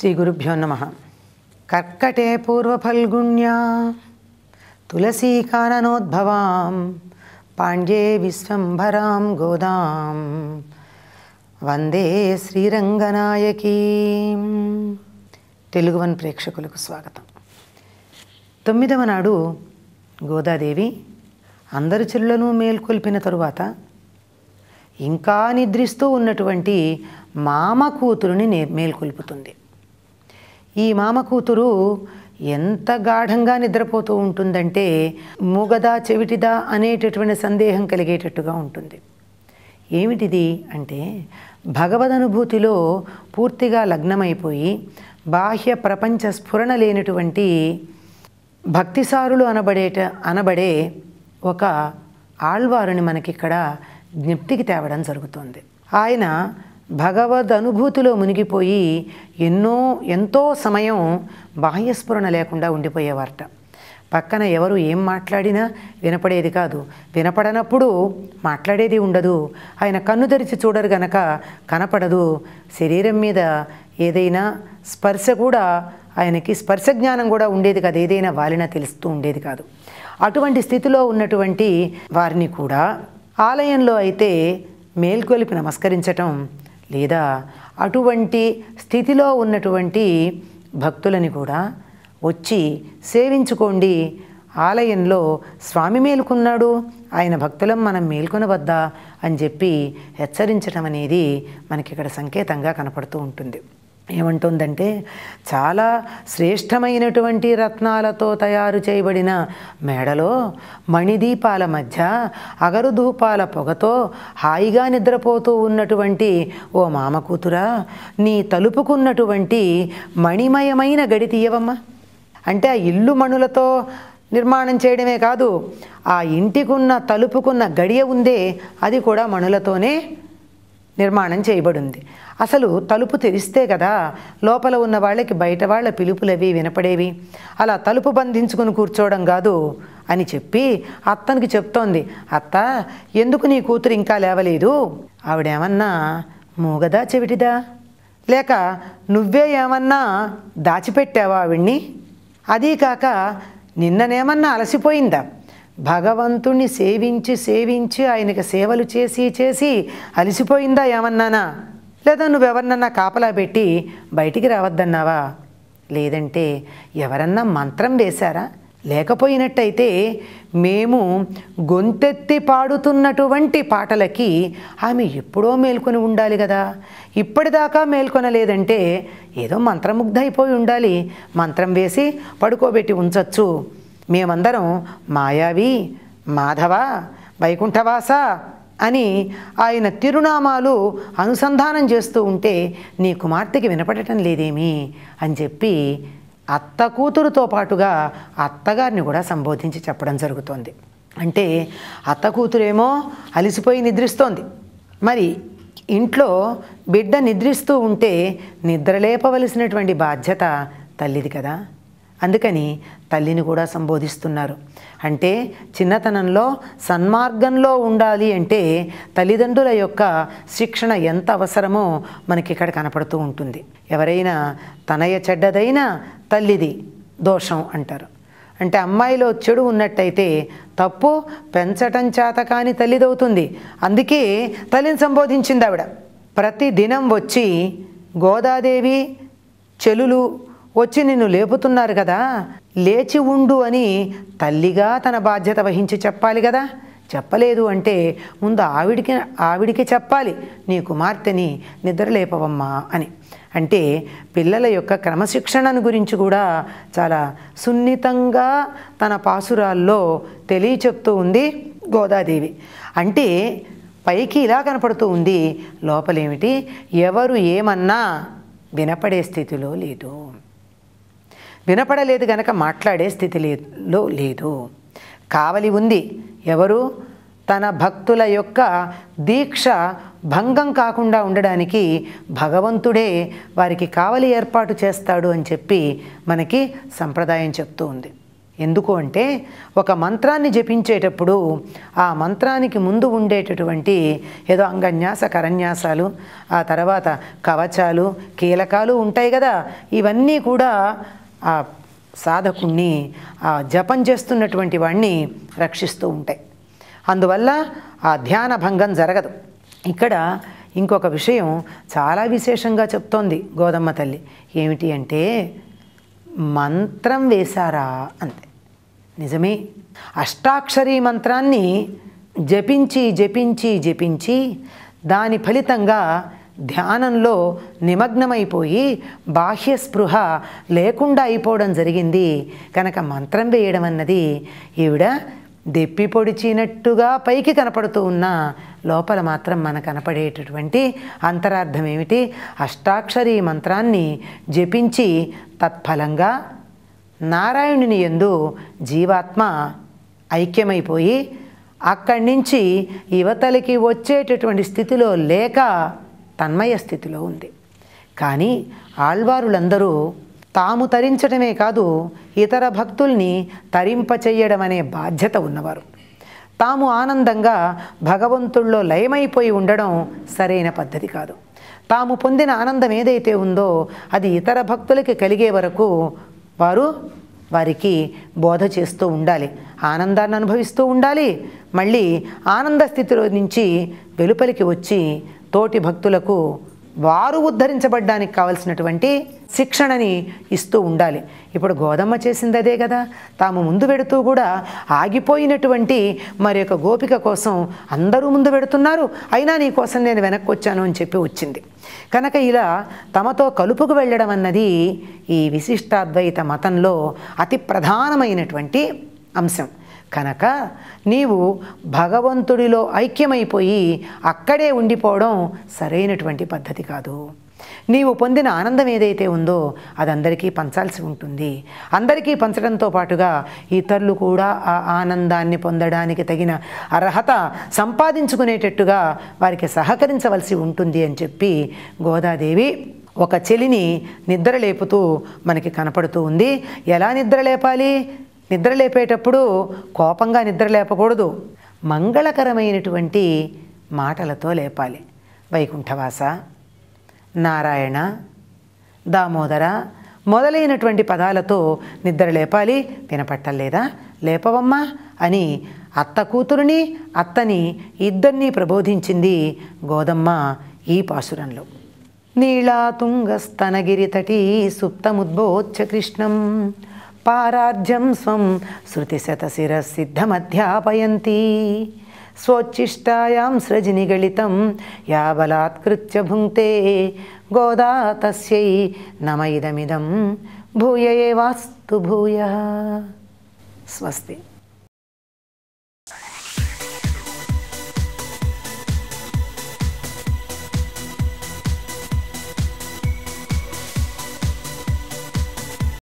శ్రీ గురుభ్యో నమః. కర్కటే పూర్వఫల్గుణ్యా తులసీకాననోద్భవాం పాండ్యే విశ్వంభరాం గోదాం వందే శ్రీరంగనాయకీం. తెలుగు వన్ ప్రేక్షకులకు స్వాగతం. 9వ నాడు గోదాదేవి అందరి చెల్లులను మేల్కొల్పిన తరువాత ఇంకా నిద్రిస్తూ ఉన్నటువంటి మామ కూతురుని మేల్కొల్పుతుంది. ఈ మామ కూతురు ఎంత గాఢంగా నిద్రపోతూ ఉంటుందంటే మూగదా చెవిటిదా అనేటటువంటి సందేహం కలిగేటట్టుగా ఉంటుంది. ఏమిటిది అంటే భగవదనుభూతిలో పూర్తిగా లగ్నమైపోయి బాహ్య ప్రపంచ స్ఫురణ లేనటువంటి భక్తిసారులు అనబడే ఒక ఆళ్వారుని మనకిక్కడ జ్ఞప్తికి తేవడం జరుగుతుంది. ఆయన భగవద్ అనుభూతిలో మునిగిపోయి ఎంతో సమయం బాహ్యస్ఫురణ లేకుండా ఉండిపోయేవారట. పక్కన ఎవరు ఏం మాట్లాడినా వినపడేది కాదు. వినపడనప్పుడు మాట్లాడేది ఉండదు. ఆయన కన్ను తెరిచి చూడరు గనక కనపడదు. శరీరం మీద ఏదైనా స్పర్శ కూడా ఆయనకి స్పర్శ జ్ఞానం కూడా ఉండేది కాదు. ఏదైనా వాలినా తెలుస్తూ ఉండేది కాదు. అటువంటి స్థితిలో ఉన్నటువంటి వారిని కూడా ఆలయంలో అయితే మేల్కొలిపి నమస్కరించటం లేదా అటువంటి స్థితిలో ఉన్నటువంటి భక్తులని కూడా వచ్చి సేవించుకోండి, ఆలయంలో స్వామి మేలుకున్నాడు, ఆయన భక్తులం మనం మేల్కొనవద్దా అని చెప్పి హెచ్చరించటం అనేది మనకి ఇక్కడ సంకేతంగా కనపడుతూ ఉంటుంది. ఏమంటుందంటే చాలా శ్రేష్టమైనటువంటి రత్నాలతో తయారు చేయబడిన మేడలో మణిదీపాల మధ్య అగరు ధూపాల పొగతో హాయిగా నిద్రపోతూ ఉన్నటువంటి ఓ మామ కూతురా, నీ తలుపుకున్నటువంటి మణిమయమైన గడి తీయవమ్మా. అంటే ఆ ఇల్లు మణులతో నిర్మాణం చేయడమే కాదు, ఆ ఇంటికున్న తలుపుకున్న గడియ ఉందే అది కూడా మణులతోనే నిర్మాణం చేయబడింది. అసలు తలుపు తెరిస్తే కదా లోపల ఉన్న వాళ్ళకి బయట వాళ్ళ పిలుపులవి వినపడేవి. అలా తలుపు బంధించుకుని కూర్చోవడం కాదు అని చెప్పి అత్తనికి చెప్తోంది. అత్త, ఎందుకు నీ కూతురు ఇంకా లేవలేదు? ఆవిడేమన్నా మూగదా చెవిటిదా? లేక నువ్వే ఏమన్నా దాచిపెట్టావా ఆవిడ్ని? అదీ కాక నిన్ననేమన్నా అలసిపోయిందా? భగవంతుణ్ణి సేవించి ఆయనకి సేవలు చేసి అలసిపోయిందా ఏమన్నానా? లేదా నువ్వెవరినన్నా కాపలా పెట్టి బయటికి రావద్దన్నావా? లేదంటే ఎవరన్నా మంత్రం వేశారా? లేకపోయినట్టయితే మేము గొంతెత్తి పాడుతున్నటువంటి పాటలకి ఆమె ఎప్పుడో మేల్కొని ఉండాలి కదా. ఇప్పటిదాకా మేల్కొనలేదంటే ఏదో మంత్రముగ్ధ అయిపోయి ఉండాలి. మంత్రం వేసి పడుకోబెట్టి ఉంచచ్చు. మేమందరం మాయావి, మాధవ, వైకుంఠవాస అని ఆయన తిరునామాలు అనుసంధానం చేస్తూ ఉంటే నీ కుమార్తెకి వినపడటం లేదేమి అని చెప్పి అత్త కూతురుతో పాటుగా అత్తగారిని కూడా సంబోధించి చెప్పడం జరుగుతోంది. అంటే అత్త కూతురేమో అలిసిపోయి నిద్రిస్తోంది. మరి ఇంట్లో బిడ్డ నిద్రిస్తూ ఉంటే నిద్రలేపవలసినటువంటి బాధ్యత తల్లిది కదా. అందుకని తల్లిని కూడా సంబోధిస్తున్నారు. అంటే చిన్నతనంలో సన్మార్గంలో ఉండాలి అంటే తల్లిదండ్రుల యొక్క శిక్షణ ఎంత అవసరమో మనకి ఇక్కడ కనపడుతూ ఉంటుంది. ఎవరైనా తనయ చెడ్డదైనా తల్లిది దోషం అంటారు. అంటే అమ్మాయిలో చెడు ఉన్నట్టయితే తప్పు పెంచటం చేత కాని తల్లిదవుతుంది. అందుకే తల్లిని సంబోధించింది ఆవిడ. ప్రతి దినం వచ్చి గోదాదేవి చెలులు వచ్చి నిన్ను లేపుతున్నారు కదా, లేచి ఉండు అని తల్లిగా తన బాధ్యత వహించి చెప్పాలి కదా. చెప్పలేదు అంటే ముందు ఆవిడికి చెప్పాలి, నీ కుమార్తెని నిద్రలేపవమ్మా అని. అంటే పిల్లల యొక్క క్రమశిక్షణను గురించి కూడా చాలా సున్నితంగా తన పాసురాల్లో తెలియచెప్తూ ఉంది గోదాదేవి. అంటే పైకి ఇలా కనపడుతూ ఉంది, లోపలేమిటి ఎవరు ఏమన్నా వినపడే స్థితిలో లేదు. వినపడలేదు గనక మాట్లాడే స్థితిలో లేదు. కావలి ఉంది. ఎవరు? తన భక్తుల యొక్క దీక్ష భంగం కాకుండా ఉండడానికి భగవంతుడే వారికి కావలి ఏర్పాటు చేస్తాడు అని చెప్పి మనకి సంప్రదాయం చెప్తూ ఉంది. ఎందుకు అంటే ఒక మంత్రాన్ని జపించేటప్పుడు ఆ మంత్రానికి ముందు ఉండేటటువంటి ఏదో అంగన్యాస కరన్యాసాలు, ఆ తర్వాత కవచాలు, కీలకాలు ఉంటాయి కదా, ఇవన్నీ కూడా ఆ సాధకుణ్ణి, ఆ జపం చేస్తున్నటువంటి వాణ్ణి రక్షిస్తూ ఉంటాయి. అందువల్ల ఆ ధ్యాన భంగం జరగదు. ఇక్కడ ఇంకొక విషయం చాలా విశేషంగా చెప్తోంది గోదమ్మ తల్లి. ఏమిటి అంటే మంత్రం వేశారా అంతే. నిజమే, అష్టాక్షరీ మంత్రాన్ని జపించి జపించి జపించి దాని ఫలితంగా ధ్యానంలో నిమగ్నమైపోయి బాహ్య స్పృహ లేకుండా అయిపోవడం జరిగింది. కనుక మంత్రం వేయడం అన్నది ఈవిడ దెప్పి పొడిచినట్టుగా పైకి కనపడుతూ ఉన్న లోపల మాత్రం మనకు కనపడేటటువంటి అంతరార్థం ఏమిటి? అష్టాక్షరీ మంత్రాన్ని జపించి తత్ఫలంగా నారాయణుని యందు జీవాత్మ ఐక్యమైపోయి అక్కడి నుంచి యువతలకి వచ్చేటటువంటి స్థితిలో లేక తన్మయ స్థితిలో ఉంది. కానీ ఆళ్వారులందరూ తాము తరించడమే కాదు, ఇతర భక్తుల్ని తరింపచెయ్యడం అనే బాధ్యత ఉన్నవారు. తాము ఆనందంగా భగవంతుల్లో లయమైపోయి ఉండడం సరైన పద్ధతి కాదు. తాము పొందిన ఆనందం ఏదైతే ఉందో అది ఇతర భక్తులకి కలిగే వరకు వారికి బోధ చేస్తూ ఉండాలి, ఆనందాన్ని అనుభవిస్తూ ఉండాలి. మళ్ళీ ఆనంద స్థితిలో నుంచి వెలుపలికి వచ్చి తోటి భక్తులకు వారు ఉద్ధరించబడ్డానికి కావలసినటువంటి శిక్షణని ఇస్తూ ఉండాలి. ఇప్పుడు గోదమ్మ చేసింది అదే కదా. తాము ముందు పెడుతూ కూడా ఆగిపోయినటువంటి మరి యొక్క గోపిక కోసం అందరూ ముందు పెడుతున్నారు, అయినా నీ కోసం నేను వెనక్కి వచ్చాను అని చెప్పి వచ్చింది. కనుక ఇలా తమతో కలుపుకు వెళ్ళడం అన్నది ఈ విశిష్టాద్వైత మతంలో అతి ప్రధానమైనటువంటి అంశం. కనుక నీవు భగవంతుడిలో ఐక్యమైపోయి అక్కడే ఉండిపోవడం సరైనటువంటి పద్ధతి కాదు. నీవు పొందిన ఆనందం ఏదైతే ఉందో అది అందరికీ పంచాల్సి ఉంటుంది. అందరికీ పంచడంతో పాటుగా ఇతరులు కూడా ఆ ఆనందాన్ని పొందడానికి తగిన అర్హత సంపాదించుకునేటట్టుగా వారికి సహకరించవలసి ఉంటుంది అని చెప్పి గోదాదేవి ఒక చెలిని నిద్రలేపుతూ మనకి కనపడుతూ ఉంది. ఎలా నిద్రలేపాలి? నిద్రలేపేటప్పుడు కోపంగా నిద్రలేపకూడదు, మంగళకరమైనటువంటి మాటలతో లేపాలి. వైకుంఠవాస, నారాయణ, దామోదర మొదలైనటువంటి పదాలతో నిద్ర లేపాలి. వినపట్టలేదా? లేపవమ్మా అని అత్త కూతురుని అత్తని ఇద్దరినీ ప్రబోధించింది గోదమ్మ ఈ పాసురంలో. నీళాతుంగస్తనగిరితటీ సుప్తముద్బోధ్య కృష్ణం పారార్ధ్యం స్వం శృతిశతశిరసిద్ధమధ్యాపయంతి స్వోచ్ఛిష్టాయాం సృజినిగళితం యా బలాత్కృత్య భుంక్తే గోదా తస్యై నమ ఇదమిదం భూయ ఏవాస్తు భూయః. స్వస్తి.